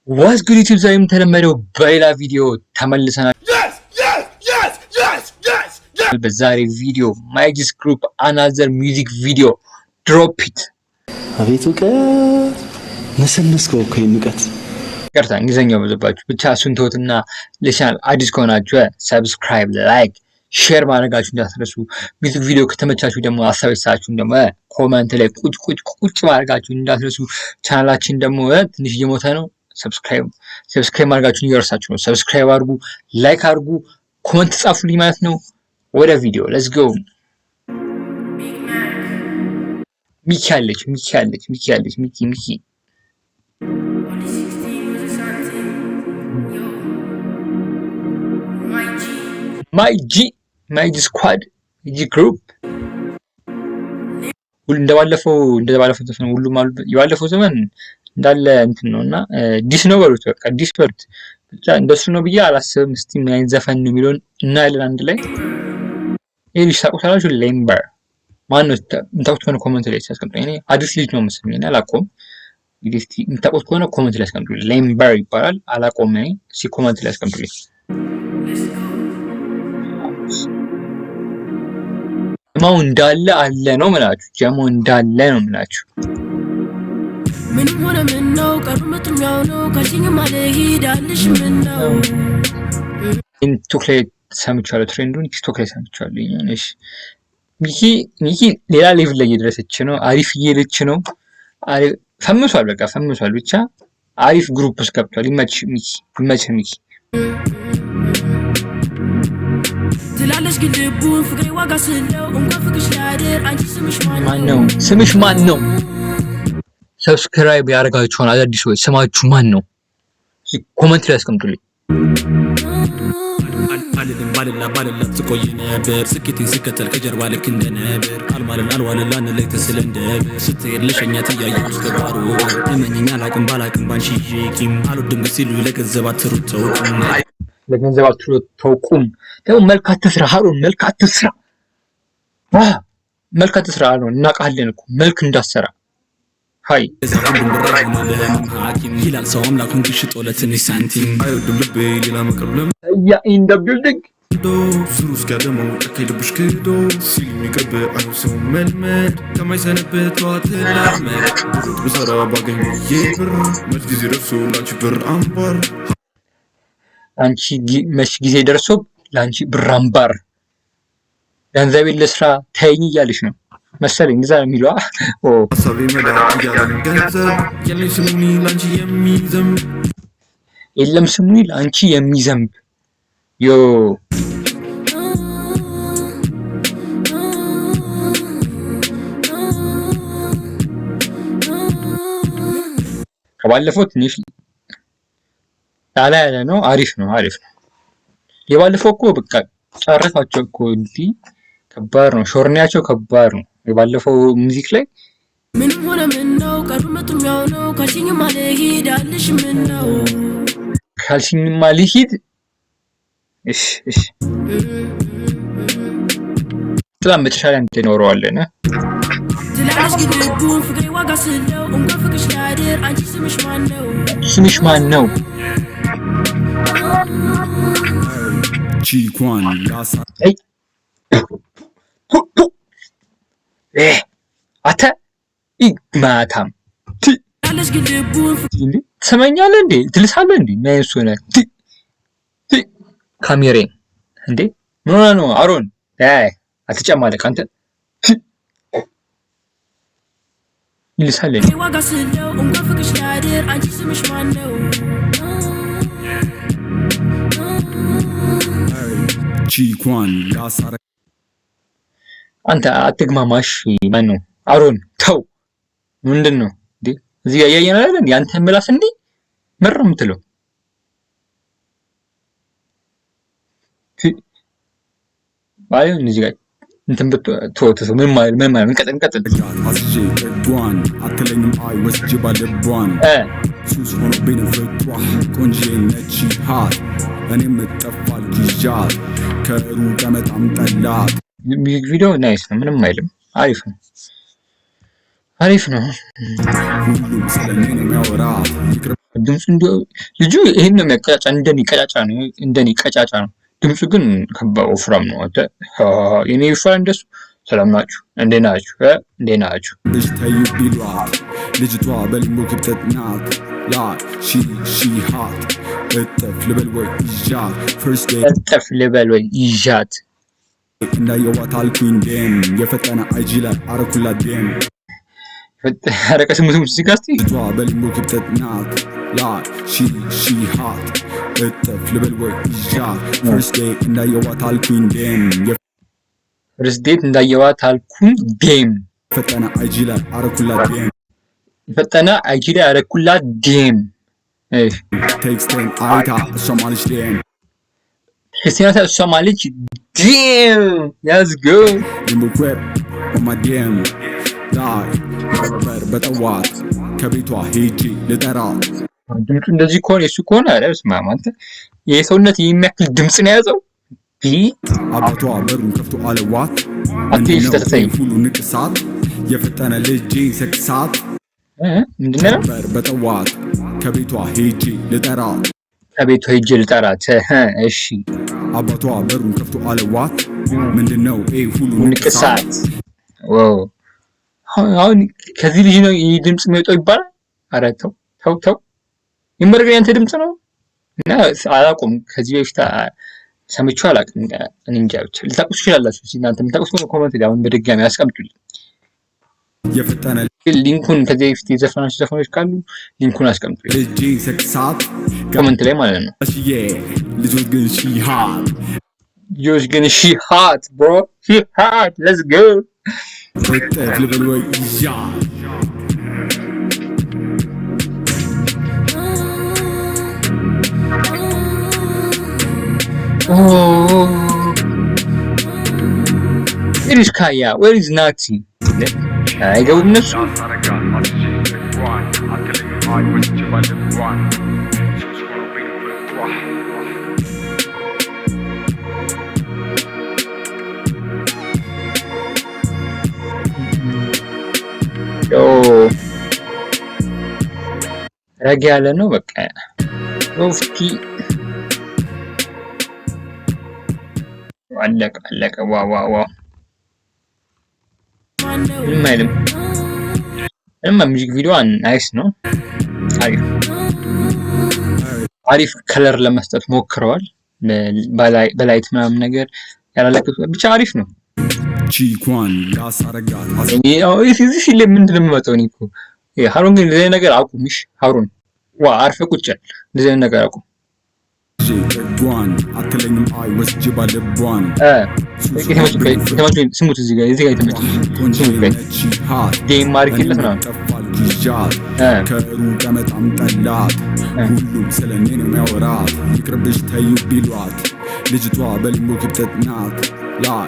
ዋስ ጉድ ዩቲዩብ ዛሬም ተለመደው በሌላ ቪዲዮ ተመልሰናል። በዛሬ ቪዲዮ ማይጂስ ግሩፕ አናዘር ሚውዚክ ቪዲዮ ድሮፕ ኢት። አቤቱ ቀት ነሰነስከው እኮ ይንቀት ይቅርታ እንግሊዘኛው በዘባችሁ ብቻ እሱን ተውትና ለቻናል አዲስ ከሆናችሁ ሰብስክራይብ፣ ላይክ፣ ሼር ማድረጋችሁ እንዳትረሱ። ሚውዚክ ቪዲዮ ከተመቻችሁ ደግሞ አሳቤታችሁን ደግሞ ኮሜንት ላይ ቁጭ ማድረጋችሁ እንዳትረሱ። ቻናላችን ደግሞ ትንሽ እየሞተ ነው። ሰብስክራይብ ማድረጋችሁን እየረሳችሁ ነው። ሰብስክራይብ አድርጉ፣ ላይክ አድርጉ፣ ኮሜንት ጻፉልኝ ማለት ነው። ወደ ቪዲዮ ሌትስ ጎ። ሚኪ አለች ማይጂ ስኳድ ማይጂ ግሩፕ እንደባለፈው ዘመን ሁሉም አሉ። የባለፈው ዘመን እንዳለ እንትን ነውና ዲስ ነው በሉት፣ በቃ ዲስ በሉት ብቻ። እንደሱ ነው ብዬ አላስብም። እስቲ ምን አይነት ዘፈን ነው የሚለውን እናያለን አንድ ላይ። ይሄ ልጅ ታውቁታላችሁ? ሌምበር ማን ነው? የምታውቁት ከሆነ ኮሜንት ላይ አስቀምጡልኝ። እኔ አዲስ ልጅ ነው መሰለኝ እና አላውቀውም። እንግዲህ እስቲ የምታውቁት ከሆነ ኮሜንት ላይ አስቀምጡልኝ። ሌምበር ይባላል፣ አላውቀውም እኔ። እስቲ ኮሜንት ላይ አስቀምጡልኝ። ጀማው እንዳለ አለ ነው ምላችሁ። ጀማው እንዳለ ነው ምላችሁ። ምን ሆነ ምን ነው ቀርመቱም ያው ነው ካሽኝ ማለት ሄዳልሽ ምን ነው ቲክቶክ ላይ ሰምቻለሁ፣ ትሬንዱን ቲክቶክ ላይ ሰምቻለሁ። እሺ ሚኪ ሌላ ሌቭል ላይ እየደረሰች ነው። አሪፍ እየሄደች ነው። አሪፍ ፈምሷል፣ በቃ ፈምሷል። ብቻ አሪፍ ግሩፕ ውስጥ ገብቷል። ይመችህ ሚኪ። ትላለሽ ግን ልቡን ፍቅሬ ዋጋ ስለው እንኳን ፍቅሽ ላደር አንቺ ስምሽ ማን ነው? ሰብስክራይብ ያደርጋችኋል አዳዲስ ሰዎች፣ ስማችሁ ማን ነው? ኮሜንት ላይ አስቀምጡልኝ። ባልላ ትቆይ ነበር ስኬቴን ስከተል ከጀርባ ልክ እንደነበር አልዋልን ላንለይ ተስለንደብ ስትሄድ ልሸኛት እያየሁ ውስጥ ገባሩ እመኝኛ ባላቅም ባንቺ ቂም አልወድም ሲሉ ለገንዘብ አትሩት ደግሞ መልካት ስራ ሀሩን መልካት ስራ ነው። እናውቃለን እኮ መልክ እንዳሰራ ሃይ ይላል ሰው አምላኩን ግሽጦ ለትንሽ ሳንቲም አይወድም ልቤ ሌላ መቅረብለም ያ ኢን ደ ቢልዲንግ ሱሩስ ጋደመው ተከይልብሽ ክዶ ሲል የሚቀርብ አይወሰው መልመድ ከማይሰነበት ተዋትላመድ ብሰራ ባገኝ የብር መች ጊዜ ደርሶ ላንቺ ብር አምባር አንቺ መች ጊዜ ደርሶ ላንቺ ብር አምባር ገንዘቤን ለስራ ተይኝ እያለሽ ነው መሰለኝ። እንደዛ ነው የሚለው። ሀሳቤ መዳ እያለን ገንዘብ የለም ስሙኒ ላንቺ የሚዘንብ ዮ ከባለፈው ትንሽ ያለ ነው። አሪፍ ነው። የባለፈው እኮ በቃ ጨረሳቸው እኮ እንዲህ ከባድ ነው። ሾርኒያቸው ከባድ ነው። የባለፈው ሙዚክ ላይ ምን ሆነ ምን ነው ቀርመቱም ያው ነው ካልሽኝማ ልሂዳልሽ ምን ነው ካልሽኝማ ልሂድ። እሺ ሰላም በተሻለ እንኖረዋለን። ትላለሽ ግን ልቡን ፍቅሬ ዋጋ ስለው እንኳን ፍቅሽ ላደር አንቺ ስምሽ ማን ነው? ቺኳን ያሳ አተ ማታም ትሰማኛለህ እንዴ? ትልሳለህ እንዴ? ናይስ ሆነ ካሜሬ እንዴ ምን ሆነ ነው? አሮን አትጨማለቅ አንተ ይልሳለህ ዋጋ ስለው እንኳን ፍቅሽ ላደር አንቺ ስምሽ ማን ነው? ቺኳን ያሳረ አንተ አትግማማሽ። ማን ነው? አሮን ተው። ምንድን ነው እንዴ? እዚህ ጋር ያየን አይደል? ያንተ ምላስ እንዴ መር የምትለው ባይ እዚህ ጋር እንትን ብትወተው ምን ማለት እንቀጥል አስጂ ጓን አትለኝም አይ ወስጂ ባለቧን ሱስ ሆኖ በነፍቷ ቆንጆ ነች ሃት እኔም ተጠፋል ኪጃት ከሩቅ መጣም ጠላት። ቪዲዮ ናይስ ነው፣ ምንም አይልም። አሪፍ ነው። ድምፁ ልጁ ይሄን ነው የሚያቀጫጫ እንደኔ ቀጫጫ ነው። ድምፁ ግን ወፍራም ነው። የኔ ይፋ እንደሱ ሰላም ናችሁ? እንዴት ናችሁ? ብጅታዩ ቢሏት ልጅቷ በልሞ ክብተት ናት ላይ ሺ ሃት እጥፍ ልበል ወይ ይዣት እንዳየዋት አልኩኝ ዴም የፈጠነ አይጂ ላይ አረኩላት ዴም አረቀ ስሙት ሲጋስቲ ልጅቷ በልሞ ክብተት ናት ላይ ሺ ሃት እጥፍ ልበል ወይ ይዣት ፈርስት ዴት እንዳየዋት አልኩኝ ዴም ርዝዴት እንዳየዋት አልኩኝ ዴም ፈጠነ አይጂ ላይ አረኩላት ዴም ቴክስቴን አይታ እሷማለች ዴም let's go ሊምኩዌብ ኦማዴም ላይ ነበር በጠዋት ከቤቷ ሄጂ ልጠራት ድምፁ እንደዚህ ከሆነ የሱ ከሆነ በስመ አብ አንተ የሰውነት የሚያክል ድምፅ ነው የያዘው። አባቷ በሩን ከፍቶ አለዋት ሁሉ ንቅሳት የፈጠነ ልጅ ሰክሳት ነበር በጠዋት ከቤቷ ሄጂ ልጠራት እሺ አባቷ በሩን ከፍቶ አለዋት ምንድነው ሁሉ ንቅሳት አሁን ከዚህ ልጅ ነው ይህ ድምፅ የሚወጣው ይባላል። ኧረ ተው ይመረገኝ አንተ ድምፅ ነው እና አላውቅም ከዚህ በፊት ሰምቼው አላውቅም። እኔ እንጃ ብቻ ልታውቁ ትችላላችሁ። እናንተ የምታውቁት ከሆነ ኮሜንት ላይ አሁን በድጋሚ አስቀምጡልኝ። የፈጠነ ሊንኩን ከዚህ በፊት የዘፈናችሁ ዘፈኖች ካሉ ሊንኩን አስቀምጡልኝ ልጅ ሰክሳት ኮሜንት ላይ ማለት ነው። ልጆች ግን ሺ ሃት bro ሺ ሃት let's go ልበል ወይ ያ where is Kaya? Where is Nazi? አይገቡም እነሱ ረጋ ያለ ነው በቃ ሮፍቲ አለቀ ዋው ምንም ሚውዚክ ቪዲዮ ናይስ ነው። አሪፍ ከለር ለመስጠት ሞክረዋል። በላይት ምናምን ነገር ያላለቀቁ ብቻ አሪፍ ነው። ቺኳን ያሳረጋት እዚህ ሲል ምንድነው የሚመጣው? እኔ እኮ ሃሩን ግን እንደዚህ ነገር አቁምሽ። ሃሩን አርፈህ ቁጭ እንደዚህ ነገር አቁም። ጓን አትለኝም አይ ወስጅ ባለቧን ስሙት እዚህ ጋር ጌም ማርኬት ነው። ከሩቅ በጣም ጠላት ሁሉም ስለኔ ነው የሚያወራት ይቅርብሽ ተዩ ቢሏት ልጅቷ በልሞ ክብተት ናት ላይ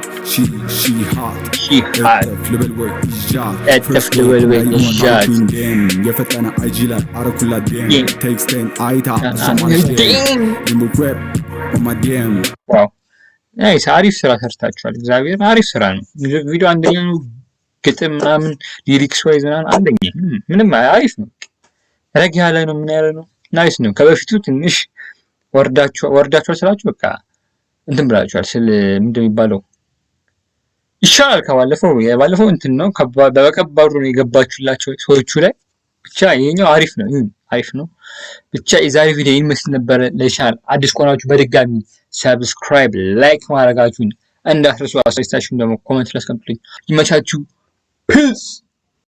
ሺ ሃት ልበል ወይ ይዣት የፈጠነ አይጂ ላይ አረኩላት ዴም ቴክስቴን አይታ እሷማለች ዴም ሊምኩዌብ ኦማዴም ናይስ አሪፍ ስራ ሰርታችኋል። እግዚአብሔር አሪፍ ስራ ነው። ቪዲዮ አንደኛ ነው። ግጥም ምናምን ሊሪክስ ዋይዝ ምናምን አንደኛ ምንም አሪፍ ነው። ረጋ ያለ ነው። ምን ያለ ነው? ናይስ ነው። ከበፊቱ ትንሽ ወርዳችኋል ስላችሁ በቃ እንትን ብላችኋል። ምንድን የሚባለው ይሻላል ከባለፈው። የባለፈው እንትን ነው በቀባሩ ነው የገባችሁላቸው ሰዎቹ ላይ ብቻ ይሄኛው አሪፍ ነው። ብቻ የዛሬ ቪዲዮ ይመስል ነበር። ለቻናል አዲስ ከሆናችሁ በድጋሚ ሰብስክራይብ ላይክ ማድረጋችሁን እንዳትረሱ። አስተያየታችሁን ደግሞ ኮሜንት ላይ አስቀምጡልኝ። ይመቻችሁ። ፒስ